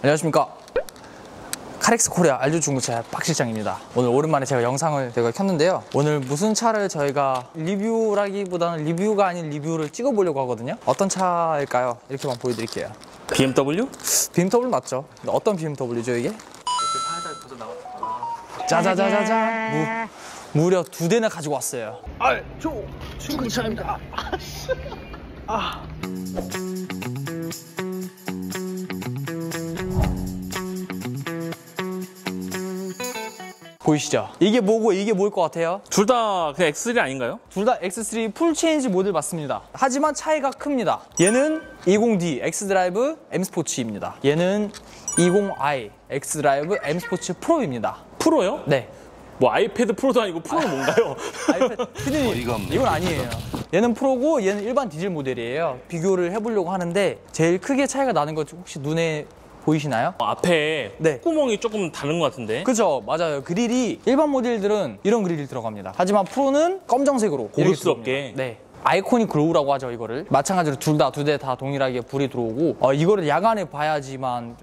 안녕하십니까. 카렉스 코리아 알조 중고차 박 실장입니다. 오늘 오랜만에 제가 영상을 켰는데요. 오늘 무슨 차를 저희가 리뷰라기보다는 리뷰가 아닌 리뷰를 찍어보려고 하거든요. 어떤 차일까요? 이렇게만 보여드릴게요. BMW? BMW 맞죠? 어떤 BMW죠 이게? 살짝 벗어 나왔다. 짜자자자자. 무려 2대나 가지고 왔어요. 알조 중고차입니다. 보이시죠? 이게 뭐고 이게 뭘 것 같아요? 둘 다 그냥 X3 아닌가요? 둘 다 X3 풀 체인지 모델 맞습니다. 하지만 차이가 큽니다. 얘는 20D X드라이브 M 스포츠입니다. 얘는 20i X드라이브 M 스포츠 프로입니다. 프로요? 네. 뭐 아이패드 프로도 아니고 프로는 뭔가요? 아이패드 피디님 이건 아니에요. 얘는 프로고 얘는 일반 디젤 모델이에요. 비교를 해보려고 하는데 제일 크게 차이가 나는 거 혹시 눈에 보이시나요? 앞에 네. 콧구멍이 조금 다른 것 같은데. 그죠, 맞아요. 그릴이 일반 모델들은 이런 그릴이 들어갑니다. 하지만 프로는 검정색으로 고급스럽게. 네. 아이코닉 글로우라고 하죠, 이거를. 마찬가지로 두 대 다 동일하게 불이 들어오고 이거를 야간에 봐야지만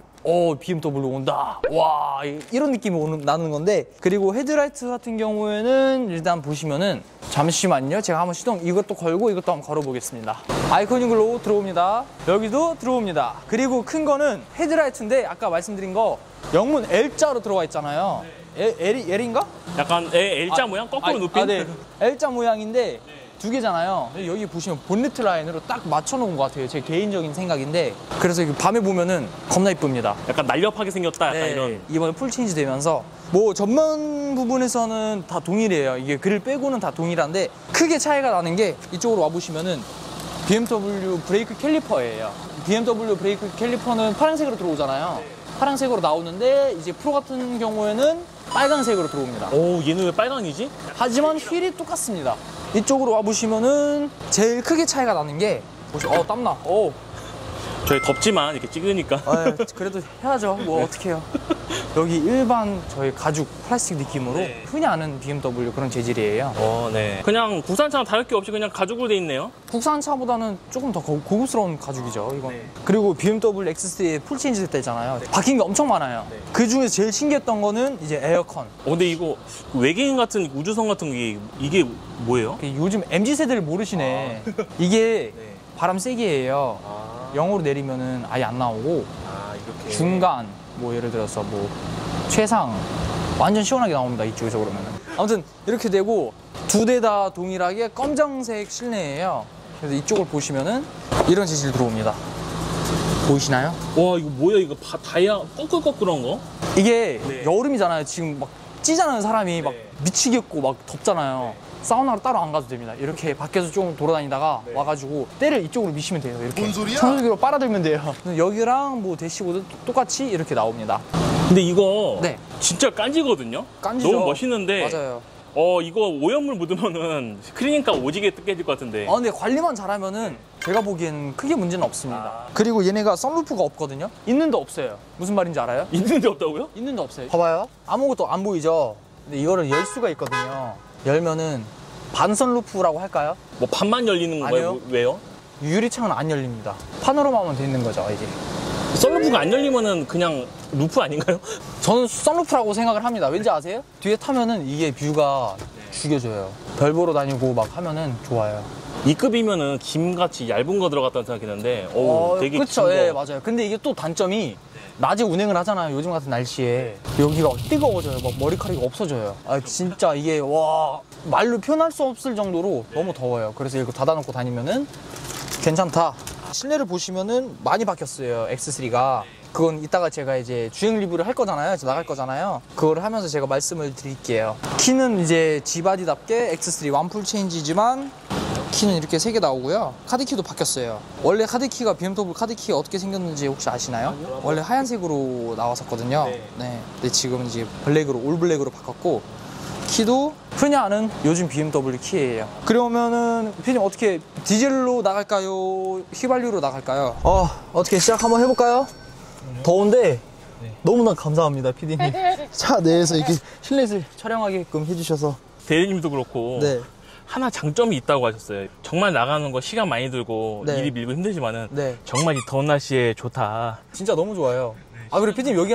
BMW 온다. 와, 이런 느낌이 나는 건데, 그리고 헤드라이트 같은 경우에는 일단 보시면은 잠시만요. 제가 한번 이것도 걸고 이것도 한번 걸어보겠습니다. 아이코닉 글로우 들어옵니다. 여기도 들어옵니다. 그리고 큰 거는 헤드라이트인데 아까 말씀드린 거 영문 L자로 들어가 있잖아요. L인가? 약간 L자 모양 거꾸로 눕힌? 네. L자 모양인데 두 개잖아요. 여기 보시면 본네트 라인으로 딱 맞춰놓은 것 같아요. 제 개인적인 생각인데, 그래서 밤에 보면은 겁나 이쁩니다. 약간 날렵하게 생겼다. 약간 네, 이런. 이번에 풀 체인지 되면서 뭐 전면 부분에서는 다 동일해요. 이게 그릴 빼고는 다 동일한데 크게 차이가 나는 게 이쪽으로 와보시면은 BMW 브레이크 캘리퍼예요. BMW 브레이크 캘리퍼는 파란색으로 들어오잖아요. 파란색으로 나오는데 이제 프로 같은 경우에는 빨간색으로 들어옵니다. 오, 얘는 왜 빨강이지? 하지만 휠이 똑같습니다. 이쪽으로 와보시면은 제일 크게 차이가 나는 게 땀나. 저희 덥지만 이렇게 찍으니까. 그래도 해야죠. 뭐 어떻게 해요. 여기 일반 저희 가죽 플라스틱 느낌으로 흔히 아는 BMW 그런 재질이에요. 네. 그냥 국산차랑 다를 게 없이 그냥 가죽으로 돼 있네요. 국산차보다는 조금 더 고급스러운 가죽이죠, 이건. 그리고 BMW X3에 풀 체인지 됐다 했잖아요. 바뀐 게 엄청 많아요. 그 중에서 제일 신기했던 거는 이제 에어컨. 근데 이거 외계인 같은 우주선 같은 게 이게 뭐예요? 요즘 MZ세대를 모르시네. 이게 바람 세기예요. 영어로 내리면은 아예 안 나오고, 이렇게. 중간, 뭐 예를 들어서 뭐 최상 완전 시원하게 나옵니다, 이쪽에서 그러면은. 아무튼 이렇게 되고 2대 다 동일하게 검정색 실내예요. 그래서 이쪽을 보시면은 이런 재질 들어옵니다. 보이시나요? 와, 이거 뭐야? 이거 다이아 꺼끌꺼끌한 거? 이게 여름이잖아요. 지금 막 찌잖아요. 사람이 막 미치겠고 막 덥잖아요. 사우나로 따로 안 가도 됩니다. 이렇게 밖에서 좀 돌아다니다가 와가지고 때를 이쪽으로 미시면 돼요. 이렇게 뭔 소리야? 청소기로 빨아들면 돼요. 여기랑 뭐 대시보드 똑같이 이렇게 나옵니다. 근데 이거 네. 진짜 깐지거든요? 깐지죠. 너무 멋있는데. 맞아요. 이거 오염물 묻으면은 스크린값 오지게 깨질 것 같은데. 근데 관리만 잘하면은 제가 보기에는 크게 문제는 없습니다. 그리고 얘네가 썬루프가 없거든요. 있는데 없어요. 무슨 말인지 알아요? 있는데 없다고요? 있는데 없어요. 봐봐요. 아무것도 안 보이죠? 근데 이거를 열 수가 있거든요. 열면은 반썬루프라고 할까요? 뭐 반만 열리는 거예요? 아니요. 왜요? 유리창은 안 열립니다. 파노라마만 돼 있는 거죠, 이제. 썬루프가 안 열리면은 그냥 루프 아닌가요? 저는 썬루프라고 생각을 합니다. 왠지 아세요? 뒤에 타면은 이게 뷰가 죽여줘요. 별 보러 다니고 막 하면은 좋아요. 2급이면은 김같이 얇은 거 들어갔다는 생각했는데 되게 그쵸, 긴 예, 거. 맞아요. 근데 이게 또 단점이 낮에 운행을 하잖아요. 요즘 같은 날씨에. 여기가 뜨거워져요. 막 머리카락이 없어져요. 진짜 이게 와, 말로 표현할 수 없을 정도로 너무 더워요. 그래서 이거 닫아놓고 다니면은 괜찮다. 실내를 보시면은 많이 바뀌었어요, X3가. 그건 이따가 제가 이제 주행 리뷰를 할 거잖아요. 이제 나갈 거잖아요. 그걸 하면서 제가 말씀을 드릴게요. 키는 이제 G바디답게 X3 완풀 체인지지만 키는 이렇게 3개 나오고요. 카드키도 바뀌었어요. 원래 카드키가 BMW 카드키가 어떻게 생겼는지 혹시 아시나요? 원래 하얀색으로 나왔었거든요. 네. 근데 지금은 이제 블랙으로, 올 블랙으로 바꿨고, 키도 흔히 아는 요즘 BMW 키예요. 그러면은 피디님 어떻게 디젤로 나갈까요? 휘발유로 나갈까요? 어떻게 시작 한번 해볼까요? 더운데 너무나 감사합니다, 피디님. 차 내에서 이렇게 실내에서 촬영하게끔 해주셔서. 대리님도 그렇고 네. 하나 장점이 있다고 하셨어요. 정말 나가는 거 시간 많이 들고 네. 일이 밀고 힘들지만은 네. 정말 이 더운 날씨에 좋다. 진짜 너무 좋아요. 아 그리고 피디님 여기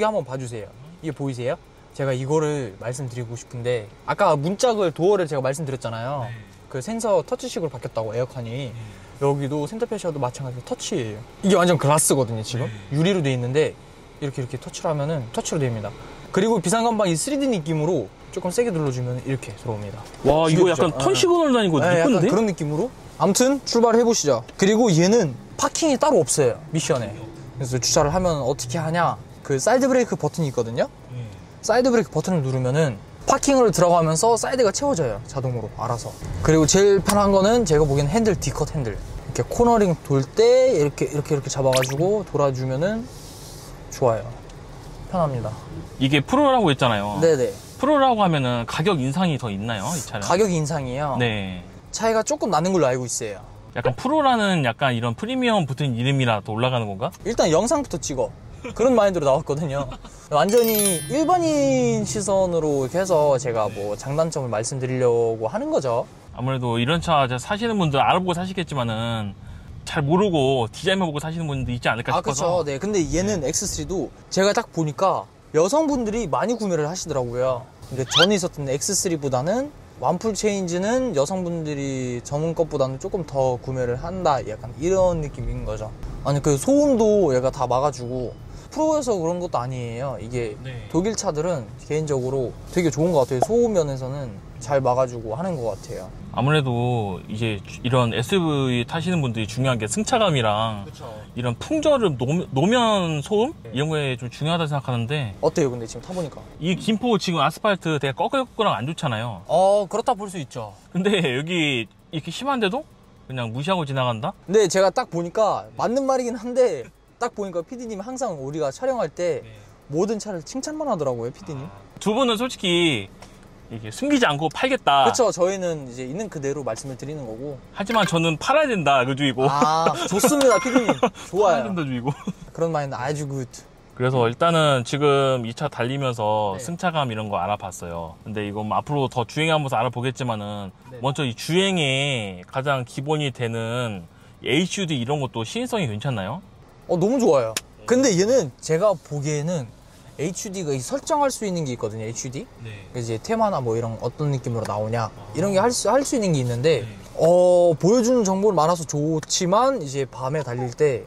한번 봐주세요. 이게 보이세요? 제가 이거를 말씀드리고 싶은데 아까 문짝을 도어를 제가 말씀드렸잖아요. 그 센서 터치식으로 바뀌었다고 에어컨이. 여기도 센터페시아도 마찬가지로 터치예요. 이게 완전 글라스거든요 지금. 유리로 돼 있는데 이렇게 터치를 하면은 터치로 됩니다. 그리고 비상건방 이 3D 느낌으로 조금 세게 눌러주면 이렇게 들어옵니다. 와 이거 귀엽죠? 약간 턴 시그널 다니고 네, 약간 예쁜데? 그런 느낌으로. 아무튼 출발해 보시죠. 그리고 얘는 파킹이 따로 없어요 미션에. 그래서 주차를 하면 어떻게 하냐, 그 사이드 브레이크 버튼이 있거든요. 사이드 브레이크 버튼을 누르면은 파킹으로 들어가면서 사이드가 채워져요 자동으로 알아서. 그리고 제일 편한 거는 제가 보기엔 핸들, D컷 핸들. 이렇게 코너링 돌 때 이렇게 잡아가지고 돌아주면은 좋아요. 편합니다. 이게 프로라고 했잖아요. 네네. 프로라고 하면은 가격 인상이 더 있나요? 이 차량? 가격 인상이요? 네. 차이가 조금 나는 걸로 알고 있어요. 약간 프로라는 약간 이런 프리미엄 붙은 이름이라 더 올라가는 건가? 일단 영상부터 찍어. 그런 마인드로 나왔거든요. 완전히 일반인 시선으로 이렇게 해서 제가 뭐 장단점을 말씀드리려고 하는 거죠. 아무래도 이런 차 사시는 분들 알아보고 사시겠지만은 잘 모르고 디자인만 보고 사시는 분도 있지 않을까 싶어서. 그쵸. 네. 근데 얘는 X3도 제가 딱 보니까 여성분들이 많이 구매를 하시더라고요. 근데 전에 있었던 X3보다는 완풀 체인지는 여성분들이 전문 것보다는 조금 더 구매를 한다. 약간 이런 느낌인 거죠. 아니 그 소음도 얘가 다 막아주고 프로여서 그런 것도 아니에요. 이게 독일 차들은 개인적으로 되게 좋은 것 같아요. 소음 면에서는 잘 막아주고 하는 것 같아요. 아무래도 이제 이런 SUV 타시는 분들이 중요한 게 승차감이랑 이런 풍절음, 노면 소음 이런 거에 좀 중요하다 생각하는데 어때요 근데 지금 타보니까? 이 김포 지금 아스팔트 되게 꺼끌꺼끌하고 안 좋잖아요. 그렇다 볼 수 있죠. 근데 여기 이렇게 심한데도 그냥 무시하고 지나간다? 근데 제가 딱 보니까 맞는 말이긴 한데 딱 보니까 PD님이 항상 우리가 촬영할 때 모든 차를 칭찬만 하더라고요 PD님. 두 분은 솔직히 이게 숨기지 않고 팔겠다. 그렇죠. 저희는 이제 있는 그대로 말씀을 드리는 거고. 하지만 저는 팔아야 된다 그 주의고. 좋습니다 PD님. 팔아야 좋아요. 된다 주의고. 그런 마인드 아주 굿. 그래서 일단은 지금 이 차 달리면서 네. 승차감 이런 거 알아봤어요. 근데 이건 뭐 앞으로 더 주행하면서 알아보겠지만은 네. 먼저 이 주행에 가장 기본이 되는 HUD 이런 것도 시인성이 괜찮나요? 너무 좋아요. 근데 얘는 제가 보기에는 HUD가 설정할 수 있는 게 있거든요. HUD. 이제 테마나 뭐 이런 어떤 느낌으로 나오냐 이런 게 할 수 있는 게 있는데 보여주는 정보는 많아서 좋지만 이제 밤에 달릴 때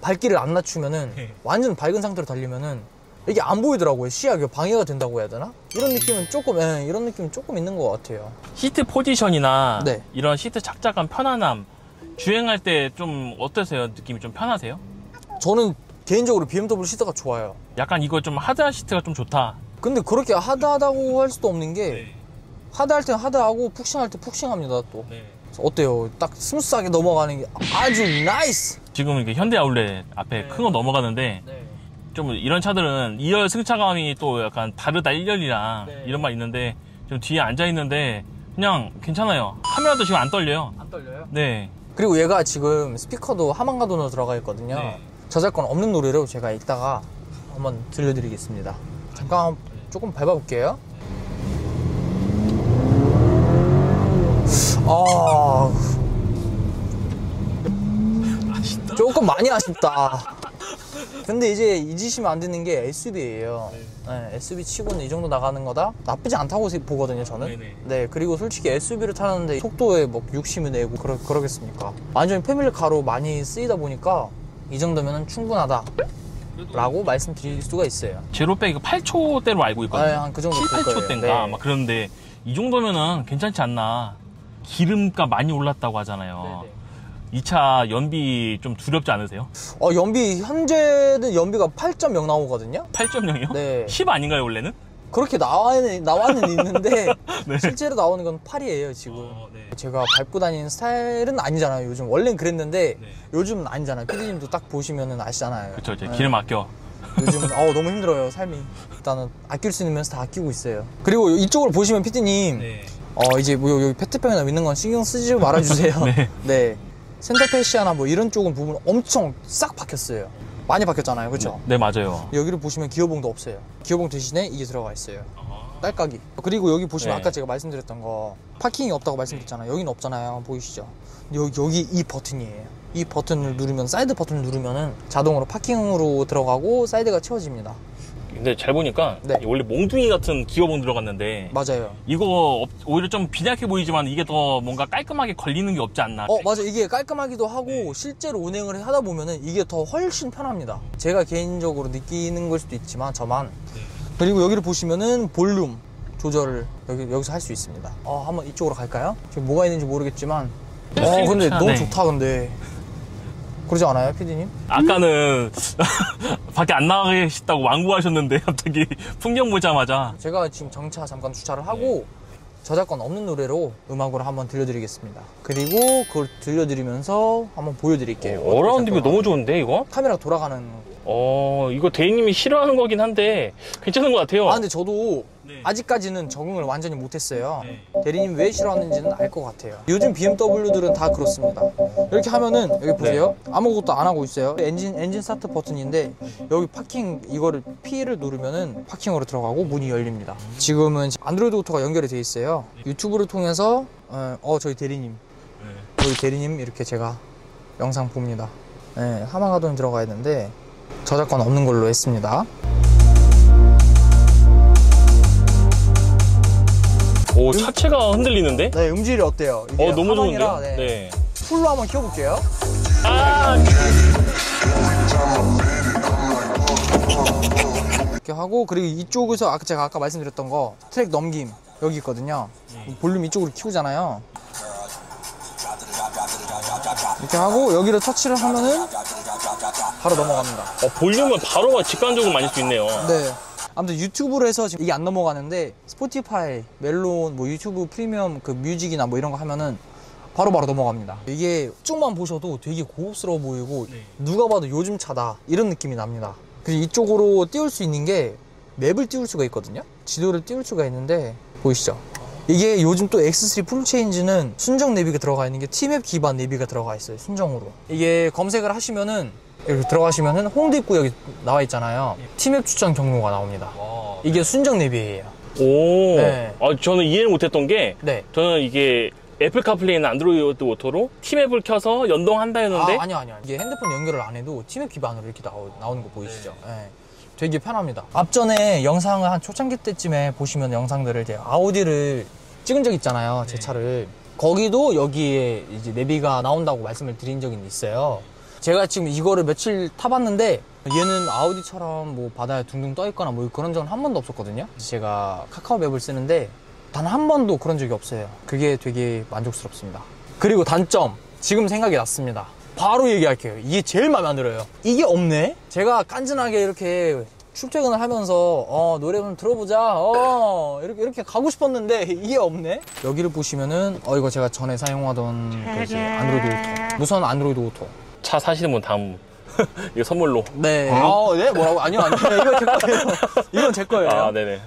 밝기를 안 낮추면은 완전 밝은 상태로 달리면은 이게 안 보이더라고요. 시야가 방해가 된다고 해야 되나? 이런 느낌은 조금 있는 것 같아요. 시트 포지션이나 네. 이런 시트 착장감, 편안함 주행할 때 좀 어떠세요? 느낌이 좀 편하세요? 저는 개인적으로 BMW 시트가 좋아요. 약간 이거 좀 하드한 시트가 좀 좋다. 근데 그렇게 하드하다고 할 수도 없는 게 하드할 때는 하드하고 푹싱할 때 푹싱합니다 또. 그래서 어때요? 딱 스무스하게 넘어가는 게 아주 나이스. 지금 이렇게 현대 아울렛 앞에 큰 거 넘어가는데 좀 이런 차들은 2열 승차감이 또 약간 다르다 1열이랑 이런 말 있는데 좀 뒤에 앉아 있는데 그냥 괜찮아요. 카메라도 지금 안 떨려요. 안 떨려요? 네. 그리고 얘가 지금 스피커도 하만가돈으로 들어가 있거든요. 저작권 없는 노래로 제가 이따가 한번 들려드리겠습니다. 잠깐 조금 밟아볼게요. 조금 많이 아쉽다. 근데 이제 잊으시면 안 되는 게 SUV예요. 네, SUV 치고는 이 정도 나가는 거다? 나쁘지 않다고 보거든요, 저는. 네, 그리고 솔직히 SUV를 타는데 속도에 뭐 60을 내고 그러겠습니까? 완전히 패밀리카로 많이 쓰이다 보니까 이 정도면 충분하다 라고 말씀드릴 수가 있어요. 제로백 이거 8초대로 알고 있거든요. 한 그 정도 7, 될 거예요. 8초대인가? 네. 막 그런데 이 정도면은 괜찮지 않나. 기름값 많이 올랐다고 하잖아요. 이 차 연비 좀 두렵지 않으세요? 현재는 연비가 8.0 나오거든요? 8.0이요? 네. 10 아닌가요, 원래는? 그렇게 나와는 있는데 네. 실제로 나오는 건 8이에요 지금. 제가 밟고 다니는 스타일은 아니잖아요 요즘. 원래는 그랬는데 요즘은 아니잖아요. 피디님도 딱 보시면은 아시잖아요. 그쵸, 이제 기름 아껴. 요즘 너무 힘들어요 삶이. 일단은 아낄 수 있는 면서 다 아끼고 있어요. 그리고 이쪽으로 보시면 피디님 이제 뭐 여기 페트병이나 있는 건 신경 쓰지 말아주세요. 네. 센터페시아나 뭐 이런 쪽은 부분 엄청 싹 바뀌었어요. 많이 바뀌었잖아요, 그렇죠? 네, 맞아요. 여기를 보시면 기어봉도 없어요. 기어봉 대신에 이게 들어가 있어요. 딸깍이. 그리고 여기 보시면 네. 아까 제가 말씀드렸던 거 파킹이 없다고 말씀드렸잖아요. 여기는 없잖아요. 보이시죠? 여기 이 버튼이에요. 이 버튼을 누르면, 사이드 버튼을 누르면은 자동으로 파킹으로 들어가고 사이드가 채워집니다. 근데 잘 보니까 네. 원래 몽둥이 같은 기어봉 들어갔는데 맞아요. 이거 오히려 좀 빈약해 보이지만 이게 더 뭔가 깔끔하게 걸리는 게 없지 않나. 맞아. 이게 깔끔하기도 하고 실제로 운행을 하다 보면은 이게 더 훨씬 편합니다. 제가 개인적으로 느끼는 걸 수도 있지만 저만. 그리고 여기를 보시면은 볼륨 조절을 여기서 할 수 있습니다. 한번 이쪽으로 갈까요? 지금 뭐가 있는지 모르겠지만 근데 너무 좋다. 근데 그러지 않아요, PD님? 아까는 밖에 안 나가겠다고 완구하셨는데 갑자기 풍경 보자마자. 제가 지금 정차 잠깐 주차를 하고 저작권 없는 노래로 음악으로 한번 들려드리겠습니다. 그리고 그걸 들려드리면서 한번 보여드릴게요. 어라운드 뷰 너무 좋은데 이거? 카메라 돌아가는. 이거 대리님이 싫어하는 거긴 한데 괜찮은 것 같아요. 근데 저도 아직까지는 적응을 완전히 못했어요. 대리님 왜 싫어하는지는 알 것 같아요. 요즘 BMW들은 다 그렇습니다. 이렇게 하면은 여기 보세요. 아무것도 안 하고 있어요. 엔진 스타트 버튼인데 여기 파킹 이거를 P를 누르면은 파킹으로 들어가고 문이 열립니다. 지금은 안드로이드 오토가 연결이 돼 있어요. 유튜브를 통해서 저희 대리님 이렇게 제가 영상 봅니다. 하마가돈 들어가야 되는데 저작권 없는 걸로 했습니다. 오, 차체가 흔들리는데? 네, 음질이 어때요? 이게 너무 하방이라, 좋은데요? 네. 풀로 한번 키워볼게요. 이렇게 하고, 그리고 이쪽에서 제가 아까 말씀드렸던 거 트랙 넘김 여기 있거든요. 볼륨 이쪽으로 키우잖아요. 이렇게 하고 여기를 터치를 하면은 바로 넘어갑니다. 볼륨을 바로 직관적으로 만질 수 있네요. 네. 아무튼 유튜브로 해서 지금 이게 안 넘어가는데 스포티파이, 멜론, 뭐 유튜브 프리미엄 그 뮤직이나 뭐 이런 거 하면은 바로바로 넘어갑니다. 이게 쭉만 보셔도 되게 고급스러워 보이고 누가 봐도 요즘 차다 이런 느낌이 납니다. 그리고 이쪽으로 띄울 수 있는 게 맵을 띄울 수가 있거든요. 지도를 띄울 수가 있는데 보이시죠? 이게 요즘 또 X3 풀체인지는 순정 내비가 들어가 있는 게 T맵 기반 내비가 들어가 있어요. 순정으로. 이게 검색을 하시면은 이렇게 들어가시면은 홍대 입구 여기 나와 있잖아요. T맵 추천 경로가 나옵니다. 이게 순정 내비예요. 네. 저는 이해를 못했던 게 저는 이게 애플 카플레이나 안드로이드 오토로 T맵을 켜서 연동한다 했는데 아니요. 이게 핸드폰 연결을 안 해도 T맵 기반으로 이렇게 나오는 거 보이시죠? 네. 되게 편합니다. 앞전에 영상을 한 초창기 때쯤에 보시면 영상들을 이제 아우디를 찍은 적 있잖아요. 제 차를. 거기도 여기에 이제 내비가 나온다고 말씀을 드린 적이 있어요. 제가 지금 이거를 며칠 타봤는데 얘는 아우디처럼 뭐 바다에 둥둥 떠있거나 뭐 그런 적은 한 번도 없었거든요. 제가 카카오 맵을 쓰는데 단 한 번도 그런 적이 없어요. 그게 되게 만족스럽습니다. 그리고 단점, 지금 생각이 났습니다. 바로 얘기할게요. 이게 제일 마음에 안 들어요. 이게 없네? 제가 깐진하게 이렇게 출퇴근을 하면서 노래 좀 들어보자 이렇게 가고 싶었는데 이게 없네. 여기를 보시면은 이거 제가 전에 사용하던 그 안드로이드 오토, 무선 안드로이드 오토. 차 사시는 분 다음 이거 선물로. 네. 네? 뭐라고? 아니요. 이거 제 거예요. 이건 제 거예요. 네네.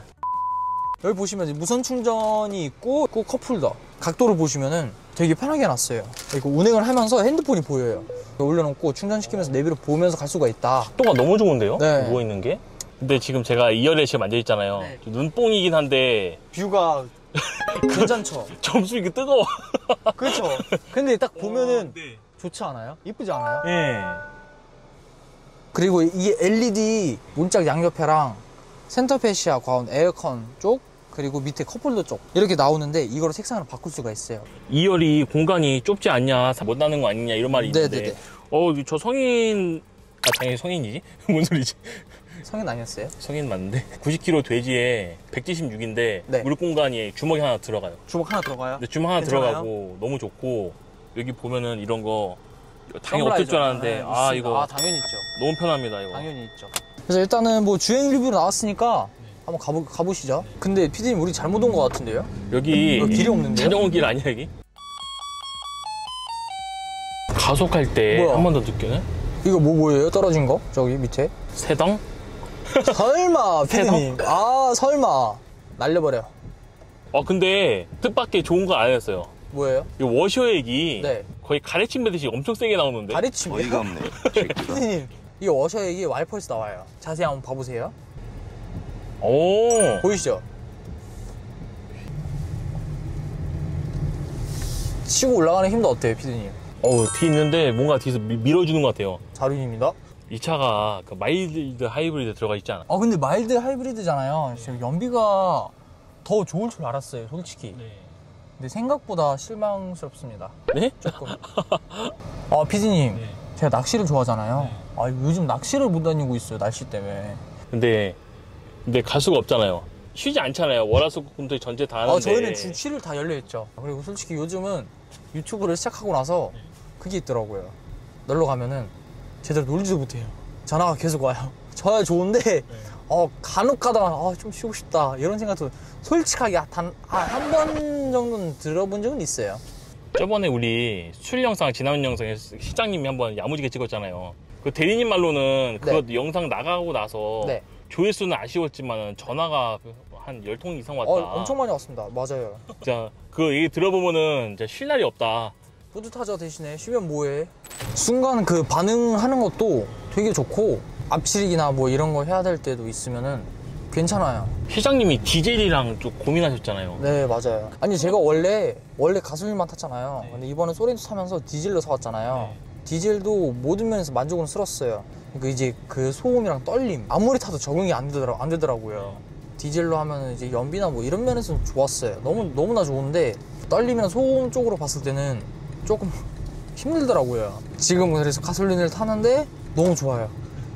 여기 보시면 무선 충전이 있고 컵홀더. 각도를 보시면은 되게 편하게 해놨어요. 이거 운행을 하면서 핸드폰이 보여요. 올려놓고 충전시키면서 내비를 보면서 갈 수가 있다. 각도가 너무 좋은데요? 네. 누워있는 게? 근데 지금 제가 2열에 지금 앉아있잖아요. 눈뽕이긴 한데 뷰가 괜찮죠? 점수 이게 뜨거워. 그렇죠. 근데 딱 보면은 좋지 않아요? 이쁘지 않아요? 예. 그리고 이게 LED 문짝 양옆에랑 센터 패시아 과운 에어컨 쪽 그리고 밑에 컵홀더 쪽 이렇게 나오는데 이거를 색상을 바꿀 수가 있어요. 2열이 공간이 좁지 않냐, 못 나는 거 아니냐 이런 말이 있는데 네네네. 저 성인, 당연히 성인이지? 뭔 소리지? 성인 아니었어요? 성인 맞는데 90kg 돼지에 176인데 네. 물 공간이 주먹이 하나 들어가요. 주먹 하나 들어가요? 근데 주먹 하나 괜찮아요? 들어가고 너무 좋고 여기 보면은 이런 거 당연히 썸블라이저. 없을 줄 알았는데 네, 있습니다. 이거 당연히 있죠. 너무 편합니다 이거. 당연히 있죠. 그래서 일단은 뭐 주행 리뷰로 나왔으니까 한번 가보시죠. 근데 PD님 우리 잘못 온 것 같은데요? 여기 길이 없는데요? 자전거 길 아니야 여기? 가속할 때 뭐야? 한 번 더 느껴네? 이거 뭐예요? 떨어진 거? 저기 밑에? 세덩? 설마 PD님. 설마 날려버려. 근데 뜻밖의 좋은 거 안 했어요. 뭐예요? 이 워셔액이 네. 거의 가래침 매듯이 엄청 세게 나오는데. 가래침이요? 어이가 없네. PD님 이 워셔액이 와이퍼에서 나와요. 자세히 한번 봐보세요. 오. 보이시죠? 치고 올라가는 힘도 어때요, 피디님? 뒤에 있는데 뭔가 뒤에서 밀어주는 것 같아요. 자륜입니다. 이 차가 그 마일드 하이브리드 들어가 있지 않아? 근데 마일드 하이브리드잖아요. 지금 연비가 더 좋을 줄 알았어요, 솔직히. 근데 생각보다 실망스럽습니다. 네? 조금. 피디님, 제가 낚시를 좋아하잖아요. 요즘 낚시를 못 다니고 있어요, 날씨 때문에. 근데 갈 수가 없잖아요. 쉬지 않잖아요. 월화수목금토 전체 다 하는데. 저희는 주 7일 다 열려있죠. 그리고 솔직히 요즘은 유튜브를 시작하고 나서 그게 있더라고요. 놀러 가면은 제대로 놀지도 못해요. 전화가 계속 와요. 저야 좋은데 간혹 가다가 좀 쉬고 싶다 이런 생각도 솔직하게 단 한 번 정도는 들어본 적은 있어요. 저번에 우리 술 영상, 지난 영상에 시장님이 한번 야무지게 찍었잖아요. 그 대리님 말로는 그거 영상 나가고 나서 조회수는 아쉬웠지만 전화가 한 10통 이상 왔다. 엄청 많이 왔습니다. 맞아요. 진짜 그 얘기 들어보면은 진짜 쉴 날이 없다. 뿌듯하죠. 대신에 쉬면 뭐해. 순간 그 반응하는 것도 되게 좋고 앞치릭이나 뭐 이런 거 해야 될 때도 있으면은 괜찮아요. 시장님이 디젤이랑 좀 고민하셨잖아요. 네, 맞아요. 아니 제가 원래 가솔린만 탔잖아요. 근데 이번에 소렌토 타면서 디젤로 사왔잖아요. 디젤도 모든 면에서 만족은 쓸었어요. 그러니까 이제 그 소음이랑 떨림 아무리 타도 적응이 안 되더라고요. 디젤로 하면 이제 연비나 뭐 이런 면에서는 좋았어요. 너무나 좋은데 떨림이나 소음 쪽으로 봤을 때는 조금 힘들더라고요. 지금 그래서 가솔린을 타는데 너무 좋아요.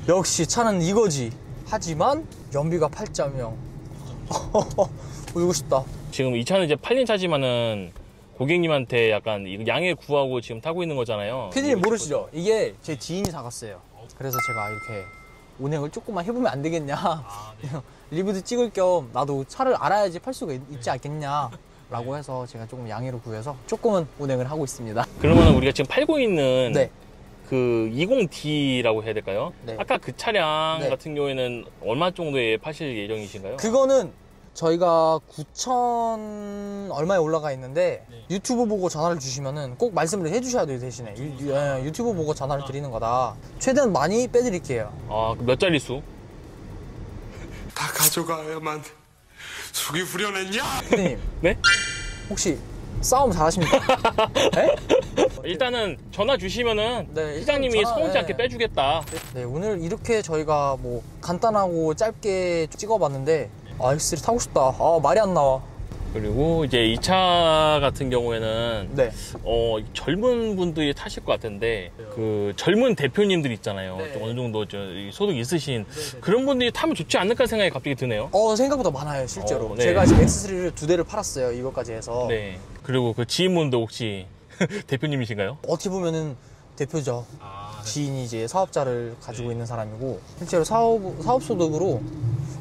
역시 차는 이거지. 하지만 연비가 8.0. 울고 싶다. 지금 이 차는 이제 팔린 차지만은 고객님한테 약간 양해 구하고 지금 타고 있는 거잖아요. 피디님 모르시죠? 이게 제 지인이 사갔어요. 그래서 제가 이렇게 운행을 조금만 해보면 안 되겠냐. 리뷰도 찍을 겸 나도 차를 알아야지 팔 수가 있지 않겠냐 라고 해서 제가 조금 양해를 구해서 조금은 운행을 하고 있습니다. 그러면 우리가 지금 팔고 있는 네. 그 20D라고 해야 될까요? 네. 아까 그 차량 네. 같은 경우에는 얼마 정도에 파실 예정이신가요? 그거는 저희가 9천 얼마에 올라가 있는데 유튜브 보고 전화를 주시면은 꼭 말씀을 해주셔야 돼요. 대신에 유튜브 보고 전화를 드리는 거다. 최대한 많이 빼드릴게요. 몇 자릿수? 다 가져가야만 속이 후련했냐? 피디님 네? 혹시 싸움 잘하십니까? 네? 일단은 전화 주시면은 네, 시장님이 일단 서운지 않게 네. 빼주겠다. 네, 오늘 이렇게 저희가 뭐 간단하고 짧게 찍어봤는데 X3 타고 싶다. 말이 안 나와. 그리고 이제 이 차 같은 경우에는 네. 젊은 분들이 타실 것 같은데 그 젊은 대표님들 있잖아요. 네. 좀 어느 정도 소득 있으신 그런 분들이 타면 좋지 않을까 생각이 갑자기 드네요. 생각보다 많아요, 실제로. 네. 제가 지금 X3를 2대를 팔았어요, 이것까지 해서. 네. 그리고 그 지인분도 혹시 대표님이신가요? 어떻게 보면은 대표죠. 지인이 이제 사업자를 가지고 있는 사람이고 실제로 사업 소득으로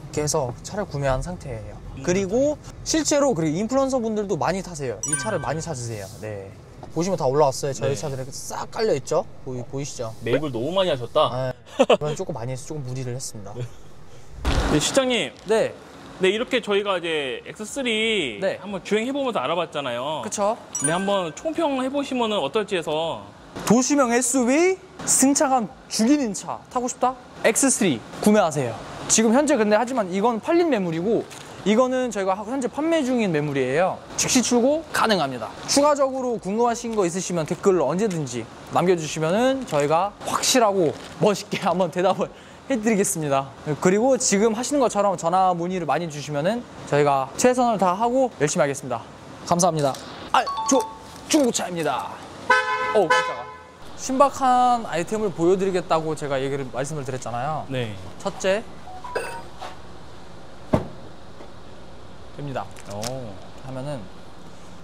이렇게 해서 차를 구매한 상태예요. 그리고 실제로 인플루언서 분들도 많이 타세요. 이 차를 많이 찾으세요. 네. 보시면 다 올라왔어요. 저희 차들 이렇게 싹 깔려 있죠. 보이시죠? 매입을 너무 많이 하셨다. 이건 조금 많이 해서 조금 무리를 했습니다. 네, 시장님. 네. 네, 이렇게 저희가 이제 X3 네. 한번 주행해보면서 알아봤잖아요. 그쵸? 네, 한번 총평 해보시면 어떨지 해서. 도시명 SUV 승차감 죽이는 차 타고 싶다? X3 구매하세요. 지금 현재 근데 하지만 이건 팔린 매물이고 이거는 저희가 현재 판매 중인 매물이에요. 즉시 출고 가능합니다. 추가적으로 궁금하신 거 있으시면 댓글로 언제든지 남겨주시면은 저희가 확실하고 멋있게 한번 대답을 해드리겠습니다. 그리고 지금 하시는 것처럼 전화 문의를 많이 주시면은 저희가 최선을 다하고 열심히 하겠습니다. 감사합니다. 중고차입니다. 깜짝아. 신박한 아이템을 보여드리겠다고 제가 말씀을 드렸잖아요. 네. 첫째, 됩니다. 하면은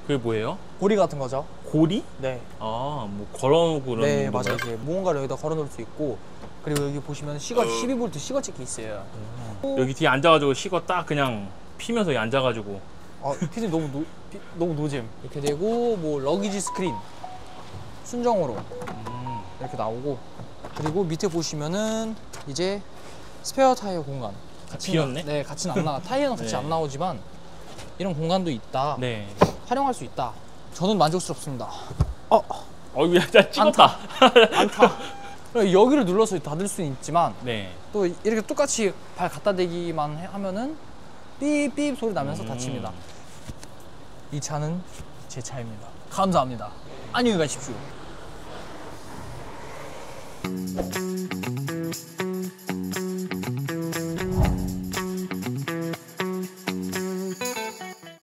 그게 뭐예요? 고리 같은 거죠. 고리? 네. 뭐 걸어놓고 그런. 네, 건가요? 맞아요. 이제 무언가를 여기다 걸어놓을 수 있고 그리고 여기 보시면 12V 시거체크 있어요. 여기 뒤에 앉아가지고 시거 딱 그냥 피면서 앉아가지고. 피디님 너무 노잼. 이렇게 되고 뭐 러기지 스크린 순정으로 이렇게 나오고 그리고 밑에 보시면은 이제 스페어 타이어 공간. 비었네? 네, 같이는 안 나와. 타이어는 같이 네. 안 나오지만 이런 공간도 있다. 네. 활용할 수 있다. 저는 만족스럽습니다. 야, 찍었다. 안타. 여기를 눌러서 닫을 수는 있지만 네. 또 이렇게 똑같이 발 갖다 대기만 하면은 삐삐 소리 나면서 닫힙니다. 이 차는 제 차입니다. 감사합니다. 안녕히 가십시오.